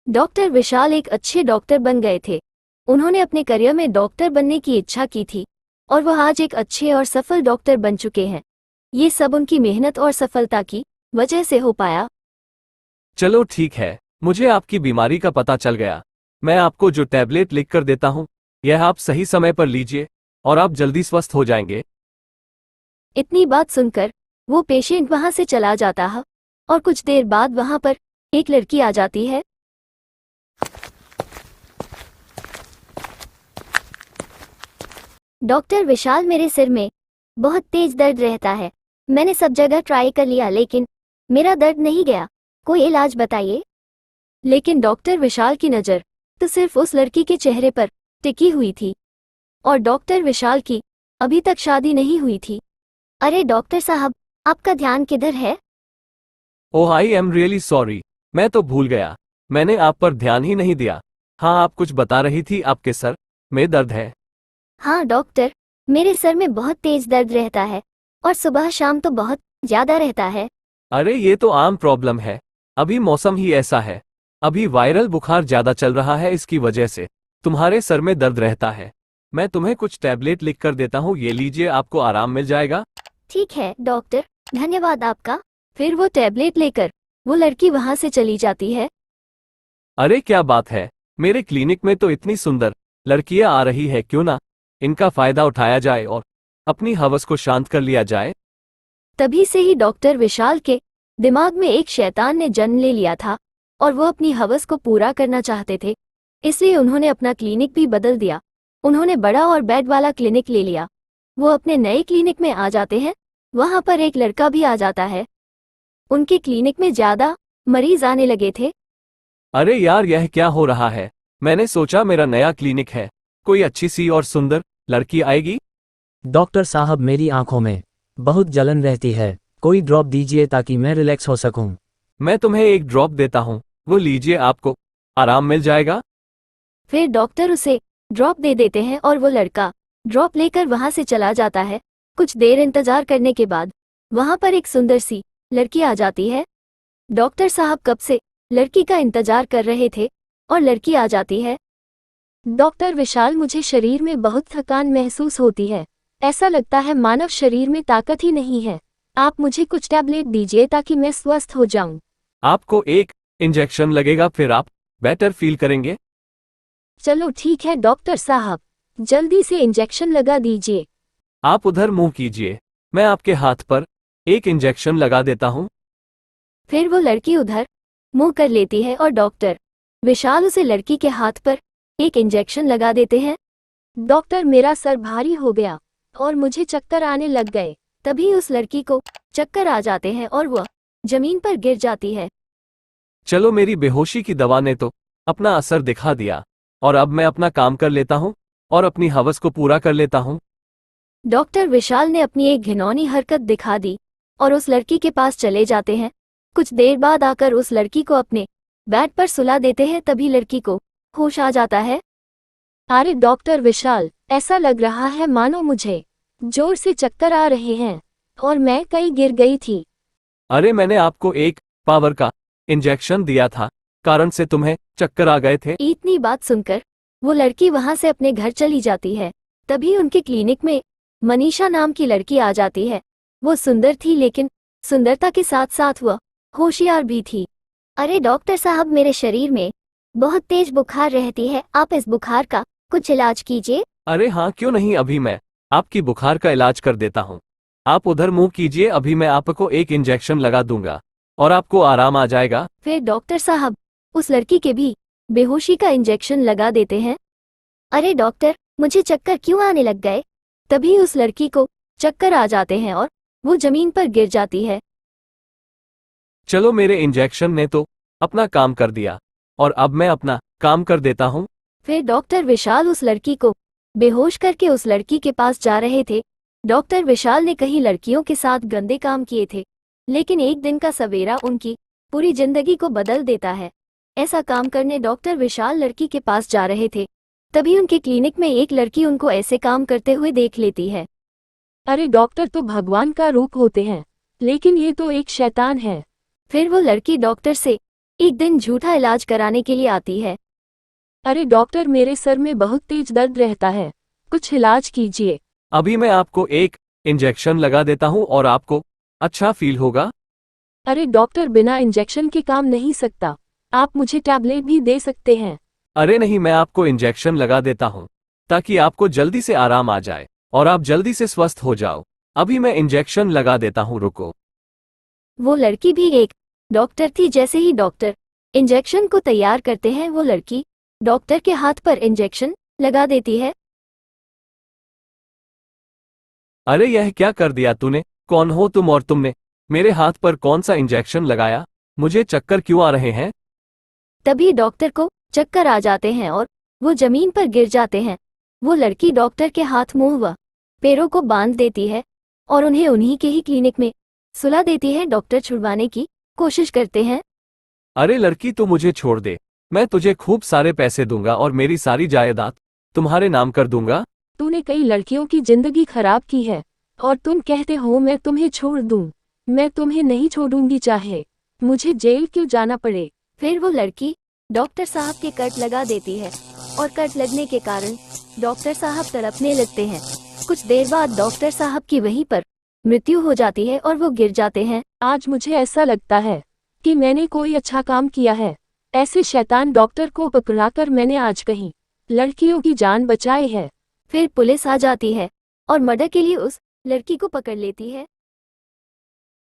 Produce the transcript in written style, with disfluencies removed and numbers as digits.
Doctor विशाल एक अच्छे doctor बन गए थे। उन्होंने अपने करियर में डॉक्टर बनने की इच्छा की थी और वह आज एक अच्छे और सफल डॉक्टर बन चुके हैं। ये सब उनकी मेहनत और सफलता की वजह से हो पाया। चलो ठीक है, मुझे आपकी बीमारी का पता चल गया। मैं आपको जो टैबलेट लिख कर देता हूँ, यह आप सही समय पर लीजिए और आप जल्दी स्वस्थ हो जाएंगे। इतनी बात सुनकर वो पेशेंट वहां से चला जाता है और कुछ देर बाद वहां पर एक लड़की आ जाती है। डॉक्टर विशाल, मेरे सिर में बहुत तेज दर्द रहता है। मैंने सब जगह ट्राई कर लिया लेकिन मेरा दर्द नहीं गया। कोई इलाज बताइए। लेकिन डॉक्टर विशाल की नज़र तो सिर्फ उस लड़की के चेहरे पर टिकी हुई थी और डॉक्टर विशाल की अभी तक शादी नहीं हुई थी। अरे डॉक्टर साहब, आपका ध्यान किधर है? ओह, आई एम रियली सॉरी, मैं तो भूल गया। मैंने आप पर ध्यान ही नहीं दिया। हाँ, आप कुछ बता रही थी, आपके सर में दर्द है। हाँ डॉक्टर, मेरे सर में बहुत तेज दर्द रहता है और सुबह शाम तो बहुत ज़्यादा रहता है। अरे ये तो आम प्रॉब्लम है, अभी मौसम ही ऐसा है। अभी वायरल बुखार ज्यादा चल रहा है, इसकी वजह से तुम्हारे सर में दर्द रहता है। मैं तुम्हें कुछ टैबलेट लिख कर देता हूँ, ये लीजिए, आपको आराम मिल जाएगा। ठीक है डॉक्टर, धन्यवाद आपका। फिर वो टैबलेट लेकर वो लड़की वहां से चली जाती है। अरे क्या बात है, मेरे क्लिनिक में तो इतनी सुंदर लड़कियां आ रही है, क्यों ना इनका फायदा उठाया जाए और अपनी हवस को शांत कर लिया जाए। तभी से ही डॉक्टर विशाल के दिमाग में एक शैतान ने जन्म ले लिया था और वो अपनी हवस को पूरा करना चाहते थे। इसलिए उन्होंने अपना क्लिनिक भी बदल दिया। उन्होंने बड़ा और बेड वाला क्लिनिक ले लिया। वो अपने नए क्लिनिक में आ जाते हैं, वहां पर एक लड़का भी आ जाता है। उनके क्लिनिक में ज्यादा मरीज आने लगे थे। अरे यार, यह क्या हो रहा है? मैंने सोचा मेरा नया क्लिनिक है, कोई अच्छी सी और सुंदर लड़की आएगी। डॉक्टर साहब, मेरी आंखों में बहुत जलन रहती है, कोई ड्रॉप दीजिए ताकि मैं रिलैक्स हो सकूं। मैं तुम्हें एक ड्रॉप देता हूँ, वो लीजिए, आपको आराम मिल जाएगा। फिर डॉक्टर उसे ड्रॉप दे देते हैं और वो लड़का ड्रॉप लेकर वहां से चला जाता है। कुछ देर इंतजार करने के बाद वहां पर एक सुंदर सी लड़की आ जाती है। डॉक्टर साहब कब से लड़की का इंतजार कर रहे थे और लड़की आ जाती है। डॉक्टर विशाल, मुझे शरीर में बहुत थकान महसूस होती है। ऐसा लगता है मानव शरीर में ताकत ही नहीं है। आप मुझे कुछ टैबलेट दीजिए ताकि मैं स्वस्थ हो जाऊं। आपको एक इंजेक्शन लगेगा, फिर आप बेटर फील करेंगे। चलो ठीक है डॉक्टर साहब, जल्दी से इंजेक्शन लगा दीजिए। आप उधर मुंह कीजिए, मैं आपके हाथ पर एक इंजेक्शन लगा देता हूँ। फिर वो लड़की उधर मुंह कर लेती है और डॉक्टर विशाल उसे लड़की के हाथ पर एक इंजेक्शन लगा देते हैं। डॉक्टर, मेरा सर भारी हो गया और मुझे चक्कर आने लग गए। तभी उस लड़की को चक्कर आ जाते हैं और वह जमीन पर गिर जाती है। चलो, मेरी बेहोशी की दवा ने तो अपना असर दिखा दिया और अब मैं अपना काम कर लेता हूँ और अपनी हवस को पूरा कर लेता हूँ। डॉक्टर विशाल ने अपनी एक घिनौनी हरकत दिखा दी और उस लड़की के पास चले जाते हैं। कुछ देर बाद आकर उस लड़की को अपने बेड पर सुला देते हैं। तभी लड़की को होश आ जाता है। अरे डॉक्टर विशाल, ऐसा लग रहा है मानो मुझे जोर से चक्कर आ रहे हैं और मैं कहीं गिर गई थी। अरे मैंने आपको एक पावर का इंजेक्शन दिया था, कारण से तुम्हें चक्कर आ गए थे। इतनी बात सुनकर वो लड़की वहां से अपने घर चली जाती है। तभी उनके क्लिनिक में मनीषा नाम की लड़की आ जाती है। वो सुंदर थी लेकिन सुंदरता के साथ साथ वह होशियार भी थी। अरे डॉक्टर साहब, मेरे शरीर में बहुत तेज बुखार रहती है, आप इस बुखार का कुछ इलाज कीजिए। अरे हाँ, क्यों नहीं, अभी मैं आपकी बुखार का इलाज कर देता हूँ। आप उधर मुंह कीजिए, अभी मैं आपको एक इंजेक्शन लगा दूंगा और आपको आराम आ जाएगा। फिर डॉक्टर साहब उस लड़की के भी बेहोशी का इंजेक्शन लगा देते हैं। अरे डॉक्टर, मुझे चक्कर क्यों आने लग गए? तभी उस लड़की को चक्कर आ जाते हैं और वो जमीन पर गिर जाती है। चलो, मेरे इंजेक्शन ने तो अपना काम कर दिया और अब मैं अपना काम कर देता हूँ। फिर डॉक्टर विशाल उस लड़की को बेहोश करके उस लड़की के पास जा रहे थे। डॉक्टर विशाल ने कई लड़कियों के साथ गंदे काम किए थे, लेकिन एक दिन का सवेरा उनकी पूरी जिंदगी को बदल देता है। ऐसा काम करने डॉक्टर विशाल लड़की के पास जा रहे थे। तभी उनके क्लिनिक में एक लड़की उनको ऐसे काम करते हुए देख लेती है। अरे डॉक्टर तो भगवान का रूप होते हैं, लेकिन ये तो एक शैतान है। फिर वो लड़की डॉक्टर से एक दिन झूठा इलाज कराने के लिए आती है। अरे डॉक्टर, मेरे सर में बहुत तेज दर्द रहता है, कुछ इलाज कीजिए। अभी मैं आपको एक इंजेक्शन लगा देता हूँ और आपको अच्छा फील होगा। अरे डॉक्टर, बिना इंजेक्शन के काम नहीं सकता, आप मुझे टैबलेट भी दे सकते हैं। अरे नहीं, मैं आपको इंजेक्शन लगा देता हूँ ताकि आपको जल्दी से आराम आ जाए और आप जल्दी से स्वस्थ हो जाओ। अभी मैं इंजेक्शन लगा देता हूँ, रुको। वो लड़की भी एक डॉक्टर थी। जैसे ही डॉक्टर इंजेक्शन को तैयार करते हैं, वो लड़की डॉक्टर के हाथ पर इंजेक्शन लगा देती है। अरे यह क्या कर दिया तूने? कौन हो तुम और तुमने मेरे हाथ पर कौन सा इंजेक्शन लगाया? मुझे चक्कर क्यों आ रहे हैं? तभी डॉक्टर को चक्कर आ जाते हैं और वो जमीन पर गिर जाते हैं। वो लड़की डॉक्टर के हाथ मुंह व पैरों को बांध देती है और उन्हें उन्हीं के ही क्लिनिक में सुला देती है। डॉक्टर छुड़वाने की कोशिश करते हैं। अरे लड़की, तू मुझे छोड़ दे, मैं तुझे खूब सारे पैसे दूंगा और मेरी सारी जायदाद तुम्हारे नाम कर दूंगा। तूने कई लड़कियों की जिंदगी खराब की है और तुम कहते हो मैं तुम्हें छोड़ दूं। मैं तुम्हें नहीं छोड़ूंगी, चाहे मुझे जेल क्यों जाना पड़े। फिर वो लड़की डॉक्टर साहब के कट लगा देती है और कट लगने के कारण डॉक्टर साहब तड़पने लगते हैं। कुछ देर बाद डॉक्टर साहब की वहीं पर मृत्यु हो जाती है और वो गिर जाते हैं। आज मुझे ऐसा लगता है कि मैंने कोई अच्छा काम किया है। ऐसे शैतान डॉक्टर को पकड़ाकर मैंने आज कहीं लड़कियों की जान बचाई है। फिर पुलिस आ जाती है और मर्डर के लिए उस लड़की को पकड़ लेती है।